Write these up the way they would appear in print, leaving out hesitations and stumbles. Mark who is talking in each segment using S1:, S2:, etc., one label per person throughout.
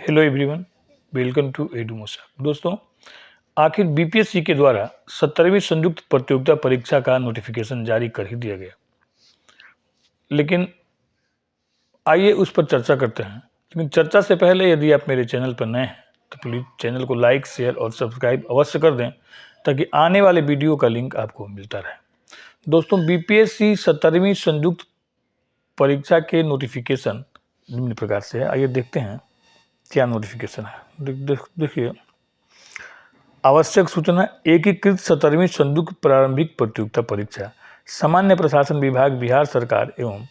S1: Hello everyone, welcome to Edumosa. दोस्तों, आखिर BPSC के द्वारा 17वीं संयुक्त प्रतियोगिता परीक्षा का नोटिफिकेशन जारी कर ही दिया गया। लेकिन आइए उस पर चर्चा करते हैं। लेकिन चर्चा से पहले यदि आप मेरे चैनल पर नए हैं तो प्लीज़ चैनल को लाइक, शेयर और सब्सक्राइब अवश्य कर दें ताकि आने वाले वीडियो का लिंक आपको मिलता रहे। दोस्तों, बीपीएससी 17वीं संयुक्त परीक्षा के नोटिफिकेशन निम्न प्रकार से है। आइए देखते हैं क्या नोटिफिकेशन है। देखिए, आवश्यक सूचना। एकीकृत 17वीं संयुक्त प्रारंभिक प्रतियोगिता परीक्षा सामान्य प्रशासन विभाग बिहार सरकार एवं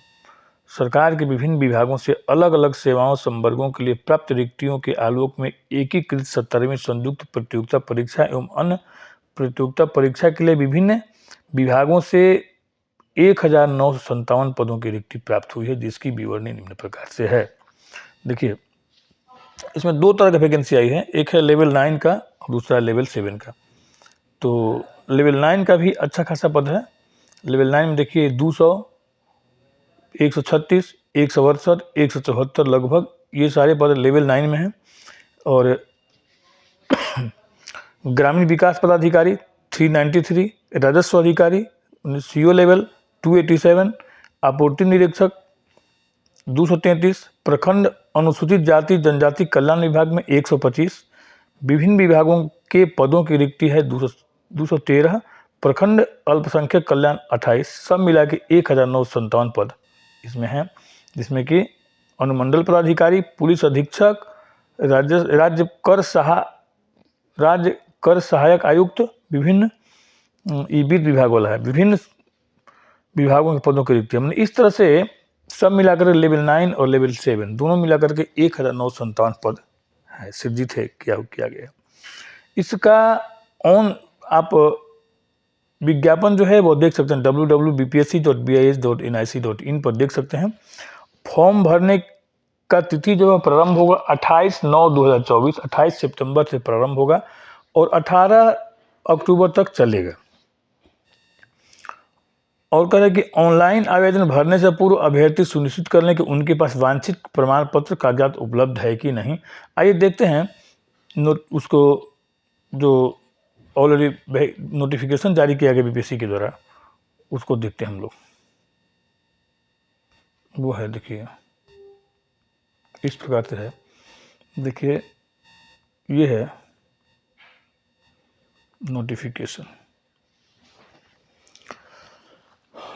S1: सरकार के विभिन्न विभागों से अलग अलग सेवाओं संवर्गों के लिए प्राप्त रिक्तियों के आलोक में एकीकृत 17वीं संयुक्त प्रतियोगिता परीक्षा एवं अन्य प्रतियोगिता परीक्षा के लिए विभिन्न विभागों से 1957 पदों की रिक्ति प्राप्त हुई है, जिसकी विवरणी निम्न प्रकार से है। देखिए, इसमें दो तरह का वैकेंसी आई है, एक है लेवल 9 का और दूसरा लेवल 7 का। तो लेवल 9 का भी अच्छा खासा पद है। लेवल 9 में देखिए 200, 136, 168, 174 लगभग ये सारे पद लेवल 9 में हैं। और ग्रामीण विकास पदाधिकारी 393, राजस्व अधिकारी सीओ लेवल 287, आपूर्ति निरीक्षक 233, प्रखंड अनुसूचित जाति जनजाति कल्याण विभाग में 125, विभिन्न विभागों के पदों की रिक्ति है 213, प्रखंड अल्पसंख्यक कल्याण 28, सब मिला के 1957 पद इसमें हैं, जिसमें कि अनुमंडल पदाधिकारी, पुलिस अधीक्षक, राज्य कर सहायक आयुक्त, विभिन्न वित्त विभाग वाला है, विभिन्न विभागों के पदों की रिक्ति। हमने इस तरह से सब मिलाकर लेवल 9 और लेवल 7 दोनों मिलाकर के 1957 पद है सृजित है किया गया। इसका आप विज्ञापन जो है वो देख सकते हैं www.bpsc.bis.nic.in पर देख सकते हैं। फॉर्म भरने का तिथि जो है प्रारंभ होगा 28/9/2024, 28 सितंबर से प्रारंभ होगा और 18 अक्टूबर तक चलेगा। और कह रहे कि ऑनलाइन आवेदन भरने से पूर्व अभ्यर्थी सुनिश्चित कर लें कि उनके पास वांछित प्रमाण पत्र कागजात उपलब्ध है कि नहीं। आइए देखते हैं उसको जो ऑलरेडी नोटिफिकेशन जारी किया गया बीपीएससी के द्वारा, उसको देखते हैं हम लोग। वो है, देखिए इस प्रकार से है। देखिए, ये है नोटिफिकेशन।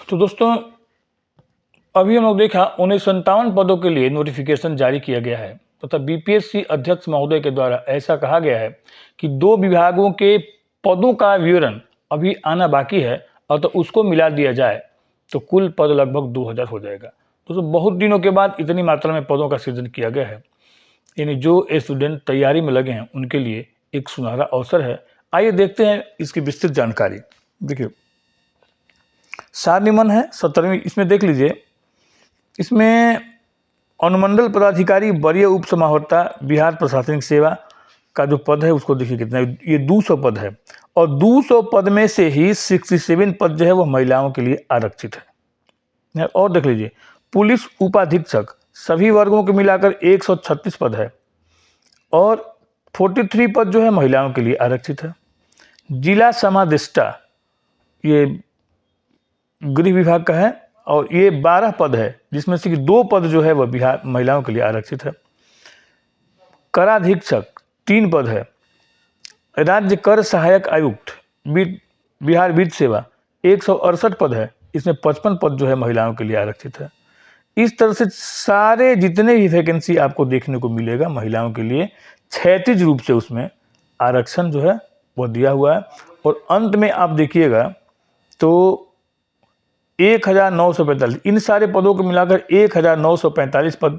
S1: तो दोस्तों, अभी हम लोग देखा 59 पदों के लिए नोटिफिकेशन जारी किया गया है तथा बीपीएससी अध्यक्ष महोदय के द्वारा ऐसा कहा गया है कि 2 विभागों के पदों का विवरण अभी आना बाकी है और तो उसको मिला दिया जाए तो कुल पद लगभग 2000 हो जाएगा। दोस्तों, बहुत दिनों के बाद इतनी मात्रा में पदों का सृजन किया गया है, यानी जो स्टूडेंट तैयारी में लगे हैं उनके लिए एक सुनहरा अवसर है। आइए देखते हैं इसकी विस्तृत जानकारी। देखिए, सार नियमन है 17वीं, इसमें देख लीजिए। इसमें अनुमंडल पदाधिकारी वरीय उप समाहर्ता बिहार प्रशासनिक सेवा का जो पद है उसको देखिए कितना, ये 200 पद है और 200 पद में से ही 67 पद जो है वो महिलाओं के लिए आरक्षित है। और देख लीजिए, पुलिस उपाधीक्षक सभी वर्गों को मिलाकर 136 पद है और 43 पद जो है महिलाओं के लिए आरक्षित है। जिला समादेष्टा ये गृह विभाग का है और ये 12 पद है, जिसमें से कि 2 पद जो है वह बिहार महिलाओं के लिए आरक्षित है। कराधीक्षक 3 पद है। राज्य कर सहायक आयुक्त बिहार वित्त सेवा 168 पद है, इसमें 55 पद जो है महिलाओं के लिए आरक्षित है। इस तरह से सारे जितने भी वैकेंसी आपको देखने को मिलेगा महिलाओं के लिए क्षैतिज रूप से उसमें आरक्षण जो है वो दिया हुआ है। और अंत में आप देखिएगा तो 1945, इन सारे पदों को मिलाकर 1945 पद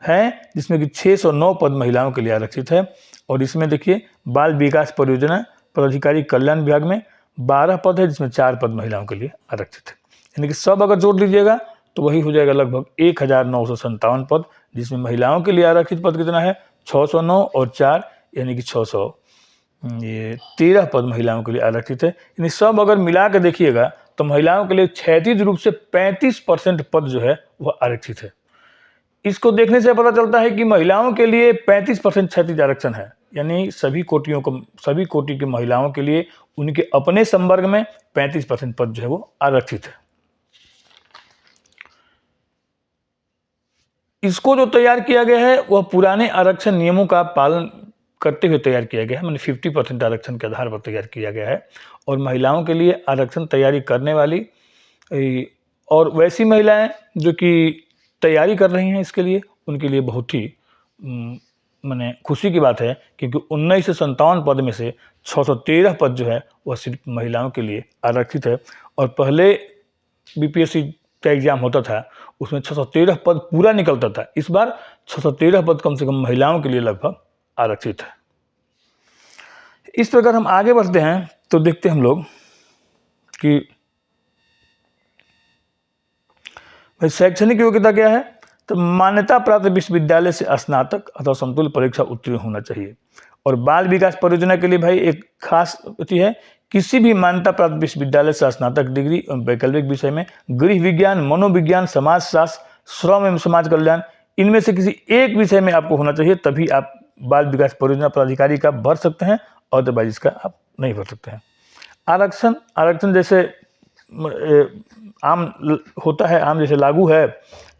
S1: हैं, जिसमें कि 609 पद महिलाओं के लिए आरक्षित है। और इसमें देखिए, बाल विकास परियोजना पदाधिकारी कल्याण विभाग में 12 पद है, जिसमें 4 पद महिलाओं के लिए आरक्षित है। यानी कि सब अगर जोड़ लीजिएगा तो वही हो जाएगा लगभग 1957 पद, जिसमें महिलाओं के लिए आरक्षित पद कितना है 609 और 4 यानी कि 613 पद महिलाओं के लिए आरक्षित है। यानी सब अगर मिला के देखिएगा तो महिलाओं के लिए क्षैतिज रूप से 35% पद जो है वह आरक्षित है। इसको देखने से पता चलता है कि महिलाओं के लिए 35% क्षैतिज आरक्षण है, यानी सभी कोटि की महिलाओं के लिए उनके अपने संवर्ग में 35% पद जो है वो आरक्षित है। इसको जो तैयार किया गया है वह पुराने आरक्षण नियमों का पालन करते हुए तैयार किया गया है, मैंने 50% आरक्षण के आधार पर तैयार किया गया है। और महिलाओं के लिए आरक्षण तैयारी करने वाली और वैसी महिलाएं जो कि तैयारी कर रही हैं इसके लिए, उनके लिए बहुत ही मैंने खुशी की बात है, क्योंकि 1957 पद में से 613 पद जो है वह सिर्फ महिलाओं के लिए आरक्षित है। और पहले बीपीएससी का एग्जाम होता था उसमें 613 पद पूरा निकलता था, इस बार 613 पद कम से कम महिलाओं के लिए लगभग आरक्षित है। इस प्रकार हम आगे बढ़ते हैं तो देखते हैं हम लोग कि भाई शैक्षणिक योग्यता क्या है। तो मान्यता प्राप्त विश्वविद्यालय से स्नातक अथवा समतुल्य परीक्षा उत्तीर्ण होना चाहिए। और बाल विकास परियोजना के लिए भाई एक खास अति है, किसी भी मान्यता प्राप्त विश्वविद्यालय से स्नातक डिग्री वैकल्पिक विषय में गृह विज्ञान, मनोविज्ञान, समाजशास्त्र, श्रम एवं समाज कल्याण, इनमें से किसी एक विषय में आपको होना चाहिए, तभी आप बाल विकास परियोजना पदाधिकारी का भर सकते हैं, अदरवाइज इसका आप नहीं भर सकते हैं। आरक्षण जैसे आम होता है, आम जैसे लागू है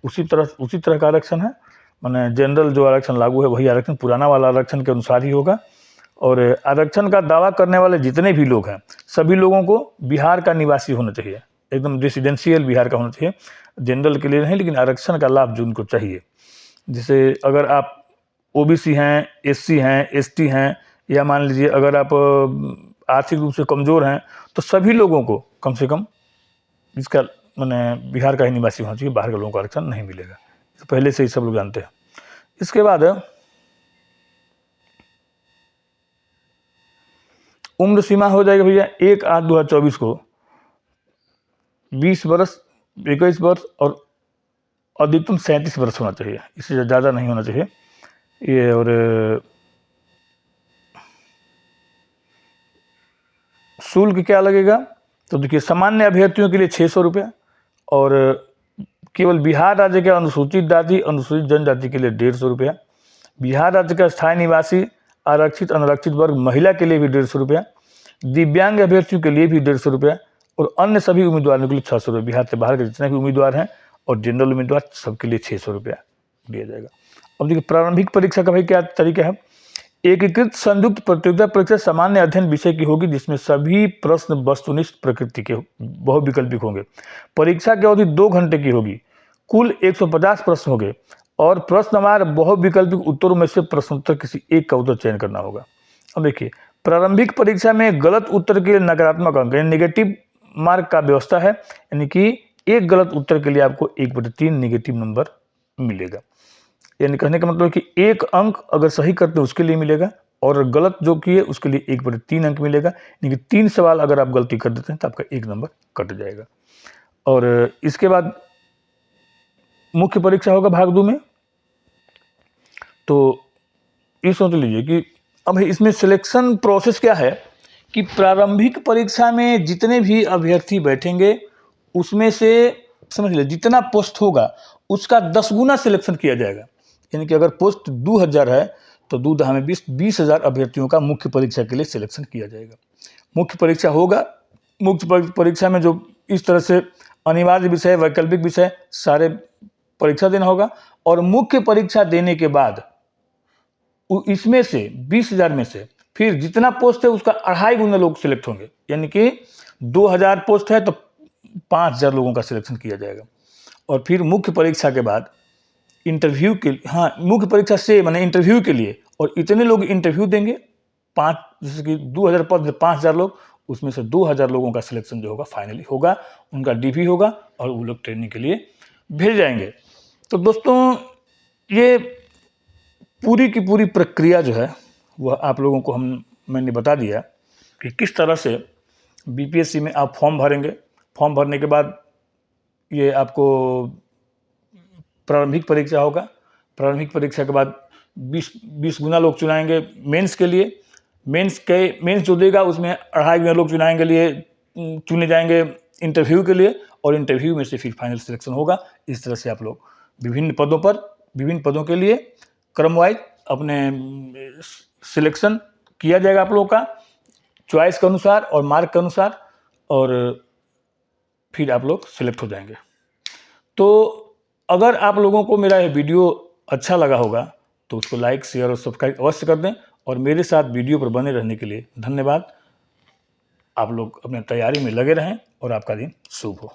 S1: उसी तरह का आरक्षण है। माने जनरल जो आरक्षण लागू है वही आरक्षण पुराना वाला आरक्षण के अनुसार ही होगा। और आरक्षण का दावा करने वाले जितने भी लोग हैं सभी लोगों को बिहार का निवासी होना चाहिए, एकदम रेसिडेंशियल बिहार का होना चाहिए, जनरल के लिए नहीं, लेकिन आरक्षण का लाभ जो उनको चाहिए। जैसे अगर आप ओबीसी हैं, एससी हैं, एसटी हैं, या मान लीजिए अगर आप आर्थिक रूप से कमज़ोर हैं, तो सभी लोगों को कम से कम इसका मैंने बिहार का ही निवासी होना चाहिए, बाहर के लोगों को आरक्षण नहीं मिलेगा, तो पहले से ही सब लोग जानते हैं। इसके बाद उम्र सीमा हो जाएगा भैया 1/8/2024 को 20 वर्ष, 21 वर्ष और अधिकतम 37 वर्ष होना चाहिए, इससे ज़्यादा नहीं होना चाहिए ये। और शुल्क क्या लगेगा, तो देखिए सामान्य अभ्यर्थियों के लिए 600 रुपये, और केवल बिहार राज्य के अनुसूचित जाति, अनुसूचित जनजाति के लिए 150 रुपया, बिहार राज्य का स्थायी निवासी, आरक्षित अनारक्षित वर्ग महिला के लिए भी 150 रुपया, दिव्यांग अभ्यर्थियों के लिए भी 150 रुपया, और अन्य सभी उम्मीदवारों के लिए 600 रुपये। बिहार से बाहर के जितने भी उम्मीदवार हैं और जनरल उम्मीदवार सबके लिए 600 रुपया दिया जाएगा। अब देखिए प्रारंभिक परीक्षा का भाई क्या तरीका है। एकीकृत संयुक्त प्रतियोगिता परीक्षा सामान्य अध्ययन विषय की होगी, जिसमें सभी प्रश्न वस्तुनिष्ठ प्रकृति के बहुविकल्पिक होंगे। परीक्षा की अवधि 2 घंटे की होगी, कुल 150 प्रश्न होंगे, और प्रश्नवार बहुविकल्पिक उत्तरों में से प्रश्नोत्तर किसी एक का उत्तर चयन करना होगा। अब देखिए प्रारंभिक परीक्षा में गलत उत्तर के लिए नकारात्मक अंक यानी नेगेटिव मार्क का व्यवस्था है, यानी कि एक गलत उत्तर के लिए आपको 1/3 नेगेटिव नंबर मिलेगा। यानी कहने का मतलब कि 1 अंक अगर सही करते हैं उसके लिए मिलेगा, और गलत जो किए उसके लिए 1/3 अंक मिलेगा, यानी कि 3 सवाल अगर आप गलती कर देते हैं तो आपका 1 नंबर कट जाएगा। और इसके बाद मुख्य परीक्षा होगा भाग 2 में। तो ये सोच लीजिए कि अब इसमें सिलेक्शन प्रोसेस क्या है कि प्रारंभिक परीक्षा में जितने भी अभ्यर्थी बैठेंगे उसमें से समझ लीजिए जितना पोस्ट होगा उसका 10 गुना सिलेक्शन किया जाएगा। यानी कि अगर पोस्ट 2000 है तो 20,000 अभ्यर्थियों का मुख्य परीक्षा के लिए सिलेक्शन किया जाएगा। मुख्य परीक्षा होगा, मुख्य परीक्षा में जो इस तरह से अनिवार्य विषय, वैकल्पिक विषय सारे परीक्षा देना होगा, और मुख्य परीक्षा देने के बाद इसमें से 20,000 में से फिर जितना पोस्ट है उसका 2.5 गुना लोग सिलेक्ट होंगे, यानी कि 2000 पोस्ट है तो 5,000 लोगों का सिलेक्शन किया जाएगा। और फिर मुख्य परीक्षा के बाद इंटरव्यू के लिए, हाँ मुख्य परीक्षा से माने इंटरव्यू के लिए, और इतने लोग इंटरव्यू देंगे, 5 जैसे कि 2000 पद 5,000 लोग, उसमें से 2,000 लोगों का सिलेक्शन जो होगा फाइनली होगा, उनका डीपी होगा और वो लोग ट्रेनिंग के लिए भेज जाएंगे। तो दोस्तों ये पूरी की पूरी प्रक्रिया जो है वह आप लोगों को मैंने बता दिया कि किस तरह से बीपीएससी में आप फॉर्म भरेंगे। फॉर्म भरने के बाद ये आपको प्रारंभिक परीक्षा होगा, प्रारंभिक परीक्षा के बाद 20 गुना लोग चुनाएंगे मेंस के लिए, मेंस जो देगा उसमें 2.5 गुना लोग चुने जाएंगे इंटरव्यू के लिए, और इंटरव्यू में से फिर फाइनल सिलेक्शन होगा। इस तरह से आप लोग विभिन्न पदों पर विभिन्न पदों के लिए क्रम वाइज अपने सिलेक्शन किया जाएगा आप लोगों का चॉइस के अनुसार और मार्क के अनुसार, और फिर आप लोग सिलेक्ट हो जाएंगे। तो अगर आप लोगों को मेरा ये वीडियो अच्छा लगा होगा तो उसको लाइक, शेयर और सब्सक्राइब अवश्य कर दें, और मेरे साथ वीडियो पर बने रहने के लिए धन्यवाद। आप लोग अपने तैयारी में लगे रहें और आपका दिन शुभ हो।